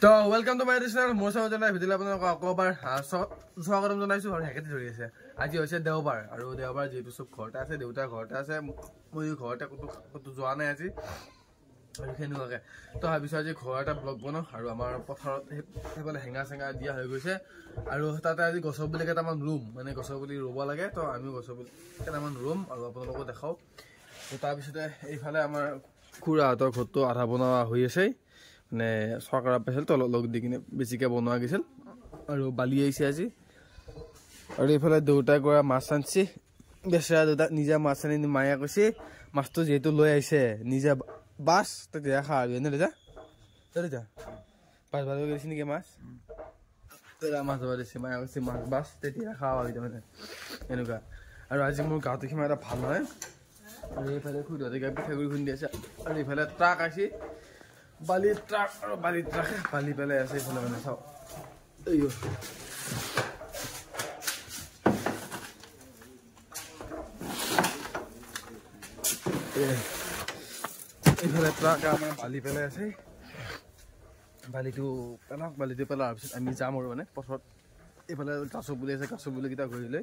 তো welcome to my channel মোৰ চাও জনাই ভিডিঅ' আপোনালোকক আকৌবাৰ স্বাগতম জনাইছো আৰু হেকেটি ধৰি আছে আজি হৈছে দেওবাৰ আৰু দেওবাৰ যেহেতু সব ঘৰতে আছে দেউতা ঘৰতে আছে মই ঘৰতে কতো যোৱা নাই আজি আৰু খেনুৱাকে তো ভাবিছো আজি ঘৰ এটা ব্লগ বনাও আৰু আমাৰ পথাৰত হেবলে হেঙা চেঙা দিয়া হৈ গৈছে আৰু তাতে আজি গছৰ বুলি কেইটামান ৰুম মানে গছৰ বুলি ৰুব লাগে তো আমি গছৰ বুলি কেইটামান ৰুম আৰু আপোনালোকক দেখাও তো তাৰপিছতে এইফালে আমাৰ খুৰাহঁতৰ ঘৰটো আধা বনোৱা হৈ আছে মানে সৰকাৰ পাইছিল তো লগ দি কিনে বেছিকে বনোৱা গৈছিল আৰু বালি আইছে আজি আৰু এইফালে দেউতা গৰা মাছ আনছি বেচৰা দেউতা নিজা মাছ আনি মায়া কৈছে মাছটো যেহেতু লৈ আইছে নিজা বাছ তেতিয়া খা আৰু এনে দেউতা দেউতা পাঁচ ভালো গৈছে নেকি মাছ তেৰা মাছ ধৰিছে মায়া কৈছে মাছ বাছ তেতিয়া খাওঁ আৰু মানে এনেকুৱা আৰু আজি মোৰ গাঁৱটো সিমান এটা ভাল নহয় আৰু এইফালে খুৰীহঁতে পিঠাগুড়ি খুন্দি আছে আৰু এইফালে ট্ৰাক আছে বালি ট্রাক আর বালি ট্রাক বালি পেলে আছে এখানে মানে সব এইও এইফালে ট্রাক আমার বালি পেলে আছে বালিটো পেলাৰ পিছত আমি যাম আৰু মানে পথত এইফালে গাছ বুলি আছে গাছ বুলি কিটা ঘূৰি লৈ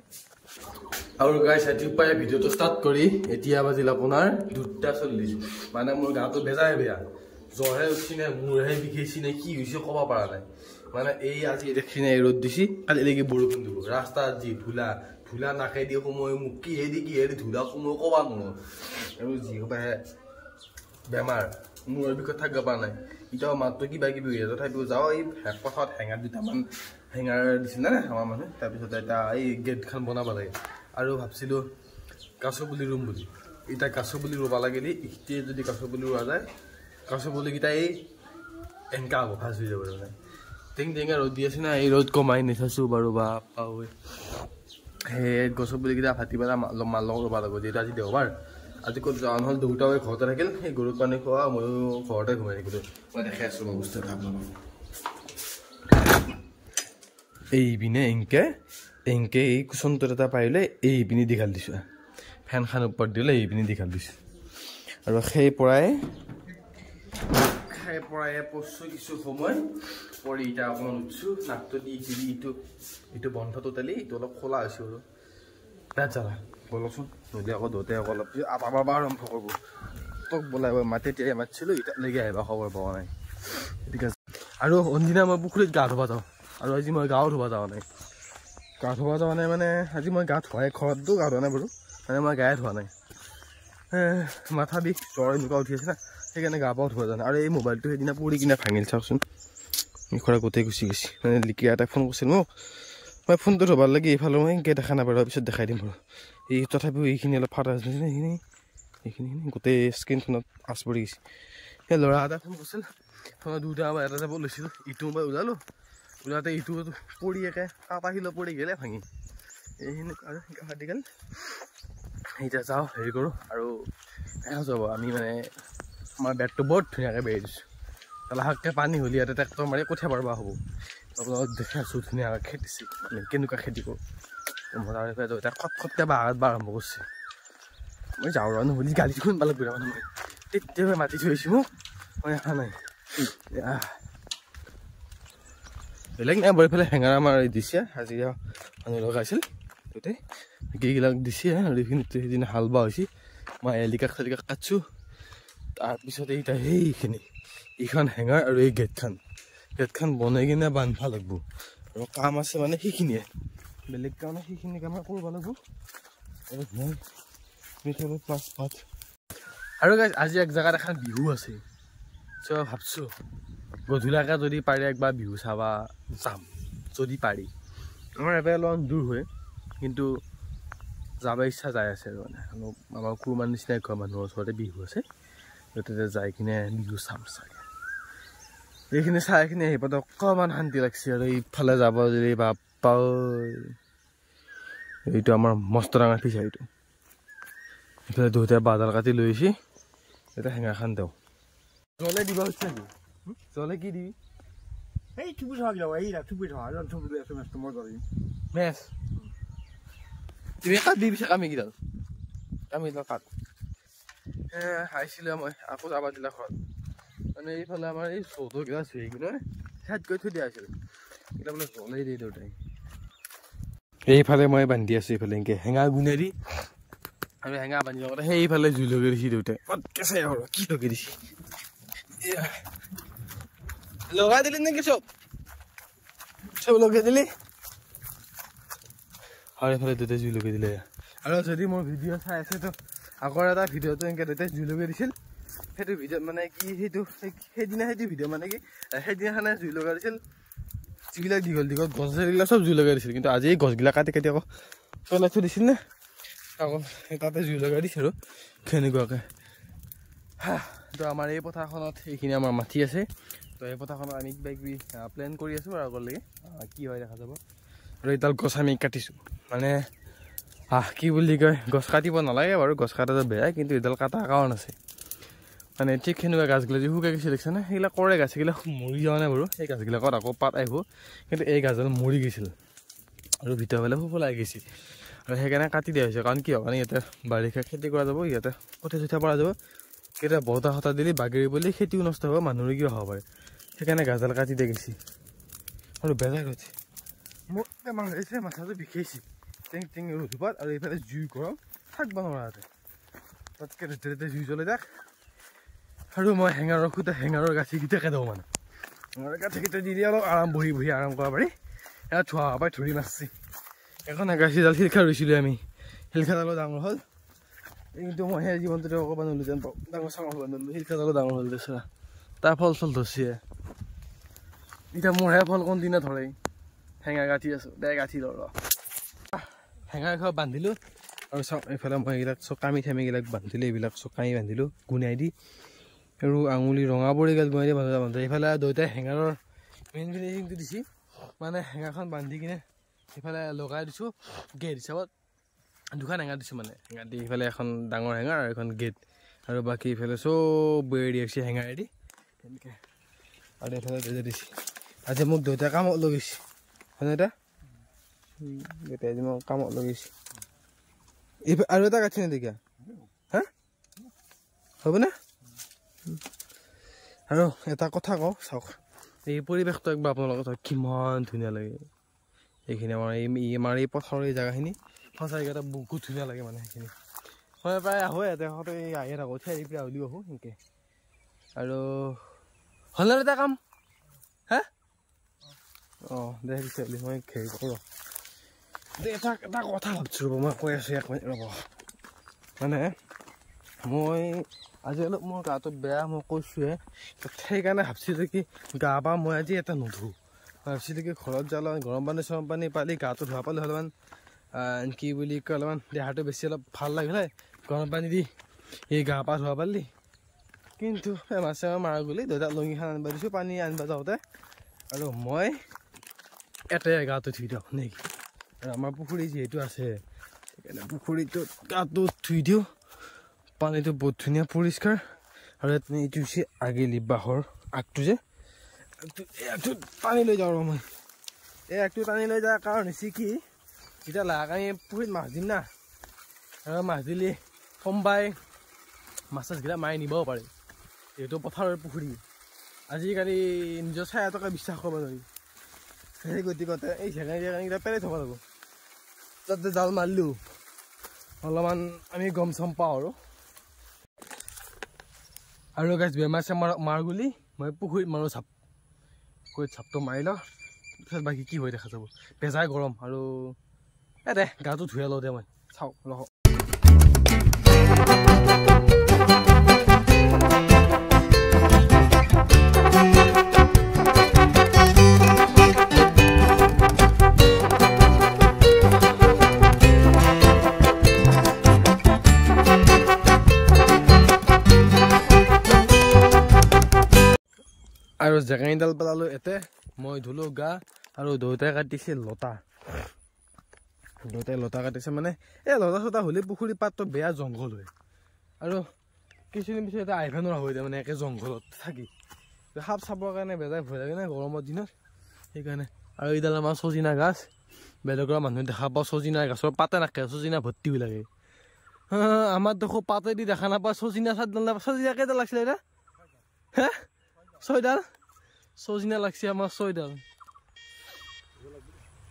আৰু গাইছ আজি পাই ভিডিঅ'টো ষ্টাৰ্ট কৰি এতিয়া বাজিল আপোনাৰ 2:40 মানে মোৰ গাটো বেজাই বেয়া জহে উঠি নাই মূৰহে বিষাইছি নাই কি হৈছে ক'ব পৰা নাই মানে এই আজি দেখি নাই ৰ'দ দিছি কালিলৈকে বৰষুণ দিব ৰাস্তা যি ধূলা নাখাই দি সময় মোক কিহেদি ধূলা সময় ক'ব নোৱাৰো আৰু যি হ'বাহে বেমাৰ মূৰৰ বিষত থাকিব পৰা নাই এতিয়াও মাতটো কিবা কিবি হৈ আছে তথাপিও যাওঁ এই পথাৰত হেঙাৰ দুটামান হেঙাৰ দিছিল না আমাৰ মানুহে তাৰপিছত এটা এই গেটখন বনাব লাগে আৰু ভাবছিলোঁ গাছ পুলি ৰুম বুলি এতিয়া গাছ পুলি ৰুব লাগিলে এতিয়া যদি গাছ পুলি ৰোৱা যায় গাছ পুলিকেইটা এই এনেকা হ'ব ভাজ হৈ যাব মানে টেঙা ৰ'দ দি আছে না এই ৰ'দ কমাই নেচাইছোঁ বাৰু বা পাওঁ সেই গছ পুলিকেইটা ভাটি পেলাই মাল ৰুব লাগিব যিহেতু আজি দেওবাৰ আজি ক'ত যোৱা নহ'ল দেউতাও ঘৰতে থাকিল সেই গৰুক পানী খোৱা ময়ো ঘৰতে ঘুমাই থাকিলোঁ মই দেখাই আছোঁ মই বস্তু এটা আপোনালোকক এইপিনে এংকে এই কুচনটোত এটা পাৰিলে এইপিনে দীঘাল দিছোঁ ফেনখন ওপৰত দিলে এইপিনে দীঘাল দিছোঁ আৰু সেই পৰাই পৰছোঁ কিছু সময় পৰি এতিয়া অকণমান উঠছোঁ নাকটো দি ইটো বন্ধ টোটেলি ইটো অলপ খোলা হৈছোঁ আৰু পেট জ্বালা বলকচোন নহ'লে আকৌ দেউতাই আকৌ অলপ আবাৰ আৰম্ভ কৰিব তোক বোলাই মাতি এতিয়া মাতিছিলোঁ এতিয়ালৈকে আহিবা খবৰ পোৱা নাই ঠিক আছে আৰু অন্যদিনা মই পুখুৰীত গা ধুব যাওঁ আৰু আজি মই গাঁও ধুব যোৱা নাই মানে আজি মই গা ধুৱাই ঘৰতো গা ধোৱা নাই বাৰু মানে মই গায়ে ধোৱা নাই মাথা বিষ জ্বৰ এনেকুৱা উঠি আছে না সেইকাৰণে গা পাও ধোৱা যোৱা নাই আৰু এই মোবাইলটো সেইদিনা পৰি কিনে ভাঙিল চাওকচোন মুখৰা গোটেই গুচি গৈছে মানে লিকিয়া এটাই ফোন কৰিছিল মোক মই ফোনটো ধোবাৰ লাগি এইফালে মই এনেকৈ দেখা নাপালোঁ পিছত দেখাই দিম বাৰু এই তথাপিও এইখিনি অলপ ফাটা আছে এইখিনি গোটেই স্ক্ৰীণখনত আঁচ পৰি গৈছে সেই ল'ৰা এটা ফোন কৰিছিল ফোনত দুটা এটা যাব লৈছিলোঁ ইটো মই ওলালোঁ ওলাওঁতে ইটো পৰি একে কাপ আহিলে পৰি গ'লে ভাঙি এইখিনি আৰু ফাটি গ'ল এতিয়া যাওঁ হেৰি কৰোঁ আৰু যাব আমি মানে আমাৰ বেডটো বহুত ধুনীয়াকৈ বেৰি দিছোঁ লাহেকৈ পানী হ'লে ইয়াতে ট্ৰেক্টৰ মাৰি কঠীয়া পাৰিব হ'ব আপোনালোকক দেখাই আছোঁ ধুনীয়াকৈ খেতিছে মানে কেনেকুৱা খেতি কৰোঁ মজা এতিয়া খটখটকৈ বাঢ়িব আৰম্ভ কৰিছে মই যাওঁ আৰু নহ'লে গালি শুনিব লাগিব মানে মই তেতিয়াই মাতি থৈছোঁ মোক মই অহা নাই বেলেগ নাই বাৰু এইফালে হেঙাৰ আমাৰ দিছে হাজিৰা মানুহ লগাইছিল গোটেই এইবিলাক দিছে আৰু এইখিনিত সেইদিনা হাল বোৱা হৈছে মই এলিকাক কাটছোঁ তাৰপিছত এতিয়া সেইখিনি এইখন হেঙাৰ আৰু এই গেটখন বনাই কিনে বান্ধিব লাগিব আৰু কাম আছে মানে সেইখিনিয়ে বেলেগ কাম সেইখিনি কাম কৰিব লাগিব আৰু পাত আৰু আজি এক জেগাত এখন বিহু আছে চ' ভাবছোঁ গধূলাকৈ যদি পাৰি একবাৰ বিহু চাব যাম যদি পাৰি আমাৰ এবাৰ অলপমান দূৰ হয় কিন্তু যাব ইচ্ছা যাই আছে আৰু মানে আমাৰ কুৰমাৰ নিচিনাই ঘৰ মানুহৰ ওচৰতে বিহু আছে তাতে যাই কিনে বিহু চাম চাগে এইখিনি চাই কিনে আহি পাতে অকণমান শান্তি লাগছে আৰু ইফালে যাব যদি বাপ্পা এইটো আমাৰ মস্ত ডাঙৰ ফিচাৰীটো এইফালে দেউতাই বাজাল কাটি লৈ আহিছে এতিয়া হেঙাৰখন দেওঁ জলে দিব হৈছে নেকি জলে কি দিবি এই থুপি থোৱা গিলা থুপি থোৱা মই কৰিম মেছ তুমি কাট দি পিছে কামিকেইডাল কাট আহিছিলোঁ মই আকৌ যাব দিলা ঘৰত মানে এইফালে আমাৰ এই চৌধকিলা চুই কিনে চাইড কৰি থৈ দিয়া আছিল এইটা মানে জ্বলেই দিয়ে দেউতাই এইফালে মই বান্ধি আছো এইফালে এনেকে হেঙা গুণেৰি আৰু হেঙা বান্ধি লগতে সেইফালে জুই লগাই দিছে দেউতাই কেঁচাই আৰু কি লগাই দিছে লগাই দিলি নেকি চব লগাই দিলি আৰু এইফালে দেউতাই জুই লগাই দিলে আৰু যদি মোৰ ভিডিঅ' চাই আছে তো আগৰ এটা ভিডিঅ'টো এনেকৈ দেউতাই জুই লগাই দিছিল সেইটো ভিডিঅ'ত মানে কি সেইটো সেইদিনা সেইটো ভিডিঅ' মানে কি সেইদিনাখনে জুই লগাই দিছিল যিবিলাক দীঘল দীঘল গছ গছবিলাক চব জুই লগাই দিছিল কিন্তু আজি এই গছবিলাক কাটি কাটি আকৌ পেলাই থৈ দিছিল নে আকৌ তাতে জুই লগাই দিছে আৰু সেনেকুৱাকৈ তো আমাৰ এই পথাৰখনত এইখিনি আমাৰ মাটি আছে তো এই পথাৰখনত আমি কিবা কিবি প্লেন কৰি আছোঁ আৰু আগলৈকে কি হয় দেখা যাব আৰু এইডাল গছ আমি কাটিছোঁ মানে কি বুলি কয় গছ কাটিব নালাগে বাৰু গছ কটাটো বেয়া কিন্তু এইডাল কটা কাৰণ আছে মানে ঠিক সেনেকুৱা গাছগিলা যি শুকাই গৈছে দেখিছেনে সেইবিলাক কৰে গাছ সেইবিলাক মৰি যোৱা নাই বাৰু সেই গাছবিলাকত আকৌ পাত আহিব কিন্তু এই গাছডাল মৰি গৈছিল আৰু ভিতৰ ফালে ফুফলাই গৈছিল আৰু সেইকাৰণে কাটি দিয়া হৈছে কাৰণ কিয় কাৰণে ইয়াতে বাৰিষা খেতি কৰা যাব ইয়াতে কঠীয়া চঠীয়া পৰা যাব কেতিয়া বতাহ সতাহ দিলে বাগৰি বুলি খেতিও নষ্ট হ'ব মানুহৰ কিয় হ'ব পাৰে সেইকাৰণে গাছডাল কাটি দিয়া গৈছে আৰু বেজাৰ হৈছে মোক বেমাৰ হৈছে মাথাটো বিষাইছে টেং টেং ৰ'দপাত আৰু এইফালে জুই গৰম থাকিব নোৱাৰা তাতকৈ ৰেতে জুই জ্বলাই যাক আৰু মই হেঙাৰৰ খুঁটা হেঙাৰৰ গাঁঠিকেইটাকে দিওঁ মানে হেঙাৰৰ গাঁঠিকেইটা দি অলপ আৰাম বহি বহি আৰাম কৰা পাৰি এয়া থোৱা পাই ধৰি মাছছে এখন গাঁঠিডাল শিলখা ৰুইছিলোঁ আমি শিলখাডালো ডাঙৰ হ'ল কিন্তু মই সেই জীৱনটোতে অকণমান হ'লো যেন পাওঁ ডাঙৰ চাঙৰ বান্ধিলোঁ শিলখাডালো ডাঙৰ হ'ল দেচা তাৰ ফল চল ধৰিছে এতিয়া মোৰহে ফল কোনদিনা ধৰে হেঙা গাঁঠি আছোঁ দে গাঁঠি ল হেঙা খোৱা বান্ধিলোঁ আৰু চাওঁ এইফালে মই এইবিলাক চকামি থামিবিলাক বান্ধিলোঁ এইবিলাক চকামি বান্ধিলোঁ গুণাই দি আৰু আঙুলি ৰঙা পৰি গ'ল গুণাই দি বান্ধোতে এইফালে দেউতাই হেঙাৰৰ মেইন ফিনিচিংটো দিছে মানে হেঙাখন বান্ধি কিনে এইফালে লগাই দিছোঁ গেট হিচাপত দুখন হেঙা দিছোঁ মানে হেঙা দি এইফালে এখন ডাঙৰ হেঙাৰ আৰু এখন গেট আৰু বাকী এইফালে চব বেৰি দি ৰাখিছে হেঙাৰেদি তেনেকৈ আৰু এইফালে দেউতাই দিছে আজি মোক দেউতাই কামত লগাইছে হয়নে এটা দেউতাই আজি মোক কামত লগাইছে আৰু এটা কাটি নেদেখা হা হ'বনে আৰু এটা কথা কওঁ চাওক এই পৰিৱেশটো একবাৰ আপোনালোকৰ চাওক কিমান ধুনীয়া লাগে এইখিনি আমাৰ এই পথাৰৰ এই জেগাখিনি সঁচাকৈ বহুত ধুনীয়া লাগে মানে সেইখিনি মই প্ৰায় আহোঁ ইয়াতে আহিয়ে থাকোঁ থেৰি পৰা হ'লেও আহোঁ সেনেকৈ আৰু হ'লে এটা কাম হা অঁ দে পিছে মই হেৰি কৰোঁ এটা কথা ভাবিছোঁ ৰ'ব মই কৈ আছোঁ 1 মিনিট ৰ'ব মানে মই আজি অলপ মোৰ গাটো বেয়া মই কৈছোঁহে সেইকাৰণে ভাবিছিলোঁ কি গা পা মই আজি এটা নুধোঁ ভাবিছিলোঁ কি ঘৰত যাওঁ অলপমান গৰম পানী চৰম পানী পালি গাটো ধোৱা পালে অলপমান কি বুলি কয় অলপমান দেহাটো বেছি অলপ ভাল লাগিলে গৰম পানী দি এই গা পা ধোৱা পালি কিন্তু বেমাৰ চেমাৰ মাৰা গ'লি দেউতাক লঙিখন আনিব দিছোঁ পানী আনিব যাওঁতে আৰু মই এটাই গাটো ধুই দিওঁ নেকি আৰু আমাৰ পুখুৰী যিহেতু আছে সেইকাৰণে পুখুৰীটোত গাটো ধুই দিওঁ পানীটো বহুত ধুনীয়া পৰিষ্কাৰ আৰু এইটো হৈছে আগেলি বাঁহৰ আগটো যে এই আগটোত পানী লৈ যাওঁ আৰু মই এই আগটোত পানী লৈ যোৱাৰ কাৰণ হৈছে কি এতিয়া লাগ আমি পুখুৰীত মাছ দিম না আৰু মাছ দিলে কোনোবাই মাছ চাছগিলা মাৰি নিবও পাৰে যিহেতু পথাৰৰ পুখুৰী আজিকালি নিজৰ চাই টকা বিশ্বাস কৰিব নোৱাৰি সেই গতিকতে এই জেগাকেইটা পেলাই থ'ব লাগিব তাতে জাল মাৰিলোঁ অলপমান আমি গম চম পাওঁ আৰু গাছ বেমাৰ চেমাৰ মাৰ গ'লি মই পুখুৰীত মাৰোঁ চাপ পুখুৰীত চাপটো মাৰি লওঁ তাৰপিছত বাকী কি হৈ দেখা যাব বেজাই গৰম আৰু দে গাটো ধুই লওঁ দে মই চাওক ৰহ আৰু জেগাইডাল পেলালোঁ এতে মই ধুলোঁ গা আৰু দেউতাই কাটিছে লতা কাটিছে মানে এই লতা চতা হ'লে পুখুৰী পাতটো বেয়া জংঘল হয় আৰু কিছুদিন পিছত এটা আহিব নোৱাৰা হৈ যায় মানে একে জংঘলত থাকি সাপ চাবৰ কাৰণে বেজাই ভয় লাগে না গৰমৰ দিনত সেইকাৰণে আৰু এইডাল আমাৰ চজিনা গাছ বেলেগৰ মানুহে দেখা পাওঁ চজিনা গাছৰ পাতে নাখায় চজিনা ভৰ্তি হৈ লাগে আমাৰ দেখোঁ পাতেদি দেখা নাপাওঁ চজিনা চাতডাল নাপাওঁ চজিনা কেইডাল লাগিছিলে এতিয়া হে ছয়ডাল চজিনা লাগছে আমাৰ ছয়ডাল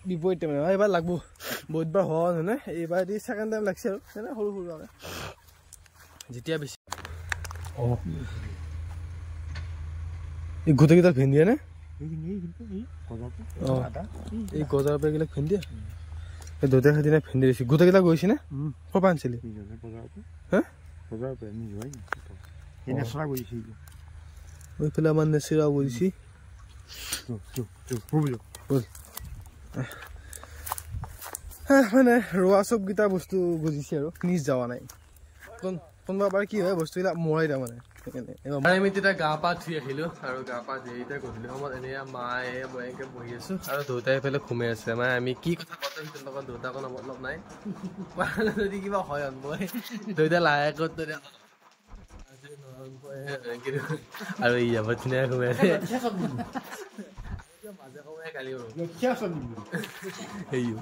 বিপৰীতে মানে এইবাৰ লাগব বহুতবাৰ হোৱা মানে এইবাৰ দি ছেকেণ্ড টাইম লাগছে আৰু মানে সৰু সৰু যেতিয়া বেছি এই গোটেইকেইটা ভেন্দিয়া নে এই গজাৰ পৰা এইবিলাক ভেন্দিয়া এই দুটাই সেইদিনা ভেন্দি দিছে গোটেইকেইটা গৈছে নে ক'ৰ আনিছিলি ওইফালে আমাৰ নেচিৰা গৈছি মানে ৰোৱা চবকেইটা বস্তু বুজিছে আৰু নিজ যোৱা নাই কোনোবা বাৰ কি হয় বস্তুবিলাক মৰাই দিয়া মানে আমি তেতিয়া গা পা ধুই আহিলো আৰু গা পা ধুই এতিয়া গধূলি সময়ত এনে মায়ে মই এনেকে বহি আছো আৰু দেউতাই এইফালে ঘুমাই আছে মানে আমি কি কথা পাতো সিহঁতৰ লগত দেউতাকো মতলব নাই যদি কিবা হয় মই দেউতা লাহেকৈ আৰু ই যাব ধুনীয়া ঘুমাই আছে মাজে সময়ে গালি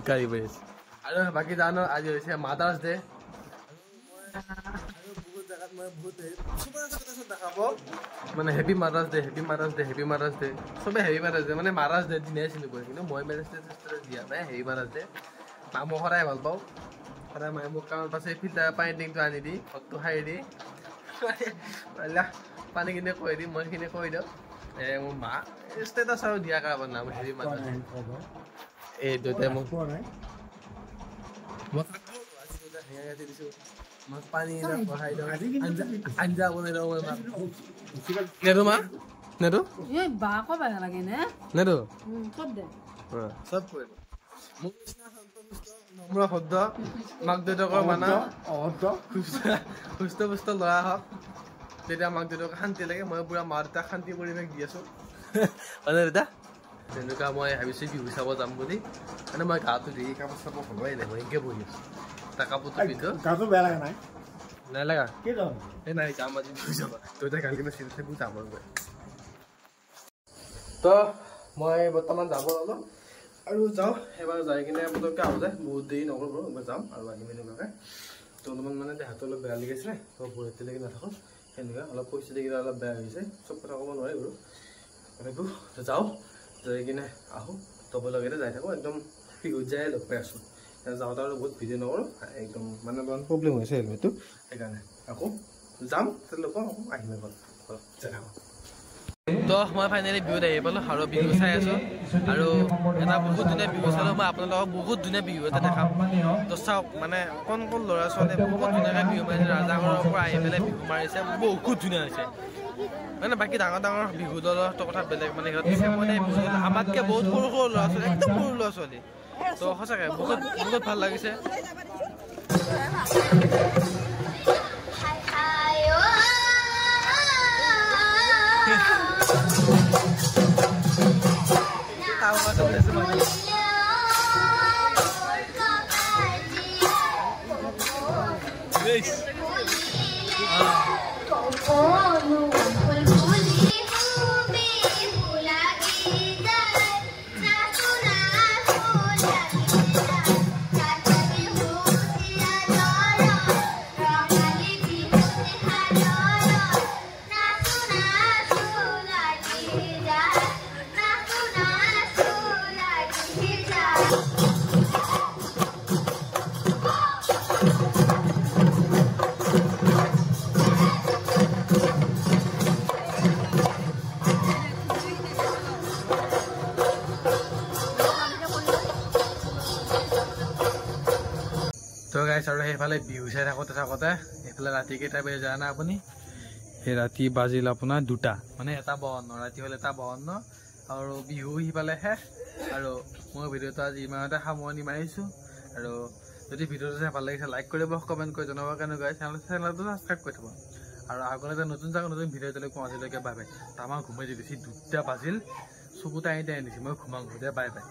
গালি পাৰি আছে আৰু বাকী জানো আজি হৈছে মাদাৰ্ছ ডে মানে happy mothers day happy mothers day happy mothers day চবে হেপী মাদাৰ্ছ ডে মানে মাদাৰ্ছ ডে দিনাই চিনি পায় কিন্তু মই মেৰেজ ডে দিয়া নাই হেপী মাদাৰ্ছ ডে মই সদায় ভাল পাওঁ সদায় মায়ে মোক কামৰ পাছে ফিল্টাৰ পাইণ্টিংটো আনি দি ঘৰটো সাৰি দি পানীখিনি কৈ দিম মই সেইখিনি কৈ দিওঁ মোৰ মা ষ্টেটাছ আৰু দিয়া কাৰণে নাম হেৰি মাদাৰ্ছ এই দেউতাই মোক দিছোঁ মাক পানী বহাই দিওঁ আঞ্জা বনাই দিওঁ মই নেদো মা নেদো নেদো চব কৈ মোক নম্ৰ শব্দ মাক দেউতাকৰ মানা সুস্থ পুস্থ ল'ৰা হওক তেতিয়া মাক দেউতাকক শান্তি লাগে মই পুৰা মা দেউতাক শান্তি পৰিৱেশ দি আছো হয়নে দেউতা তেনেকুৱা মই ভাবিছোঁ বিহু চাব যাম বুলি মানে মই গাটো ধুই কাপোৰ চাপোৰ সলোৱাই নাই মই এনেকৈ বহি আছো এটা কাপোৰটো পিন্ধো গাটো বেয়া লাগা নাই নাই লাগা এই নাই যাম আজি বিহু চাব দেউতা কালি কিনে চিৰি থাকোঁ যাম আৰু তো মই বৰ্তমান যাব ল'লোঁ আৰু যাওঁ এবাৰ যাই কিনে পটককৈ আহোঁ যায় বহুত দেৰি নকৰোঁ বাৰু এবাৰ যাম আৰু আহিম এনেকুৱাকৈ তো অলপমান মানে দেহাটো অলপ বেয়া লাগিছিলে তো বৰহতীলৈকে নাথাকোঁ সেনেকুৱা অলপ পৰিস্থিতিকেইটা অলপ বেয়া হৈছে চব কথা ক'ব নোৱাৰি বাৰু তথাপিও যাওঁ যাই কিনে আহোঁ তবলগেতে যাই থাকোঁ একদম বিহুত যাই লগ পাই আছোঁ যাওঁতে আৰু বহুত ভিডিঅ' নকৰোঁ একদম মানে অলপমান প্ৰব্লেম হৈছে হেলমেটটো সেইকাৰণে আকৌ যাম তেওঁলোকক আকৌ আহিম এবাৰ যাই থাকোঁ তো মই ফাইনেলি বিহুত আহি পালোঁ আৰু বিহু চাই আছোঁ আৰু এটা বহুত ধুনীয়া বিহু চালোঁ মই আপোনালোকক বহুত ধুনীয়া বিহু এটা দেখাম তো চাওক মানে কোন কোন ল'ৰা ছোৱালীয়ে বহুত ধুনীয়াকৈ বিহু মাৰিছে ৰাজাঘৰৰ পৰা আহি পেলাই বিহু মাৰিছে বহুত ধুনীয়া হৈছে মানে বাকী ডাঙৰ ডাঙৰ বিহু দলৰটো কথা বেলেগ মানে সিহঁতে মানে আমাতকৈ বহুত সৰু সৰু ল'ৰা ছোৱালী একদম সৰু ল'ৰা ছোৱালী তো সঁচাকৈ বহুত বহুত ভাল লাগিছে তো গাইছ আৰু সেইফালে বিহু চাই থাকোঁতে এইফালে ৰাতি কেইটা বাজি যায় না আপুনি সেই ৰাতি বাজিল আপোনাৰ 2টা মানে 1:52 ৰাতি হ'লে 1:52 আৰু বিহু সিফালে শেষ আৰু মই ভিডিঅ'টো আজি ইমানতে সামৰণি মাৰিছোঁ আৰু যদি ভিডিঅ'টো চাই ভাল লাগিছে লাইক কৰিব কমেণ্ট কৰি জনাব কাৰণে গাইছ চেনেলটো ছাবস্ক্ৰাইব কৰি থ'ব আৰু আগতে নতুন ভিডিঅ' এটালৈ কোৱা আজিলৈকে বাই বাই তামাক ঘুমাই দিছে 2টা বাজিল চকুত আনি দিছে মই ঘুমাওঁ দে বাই বাই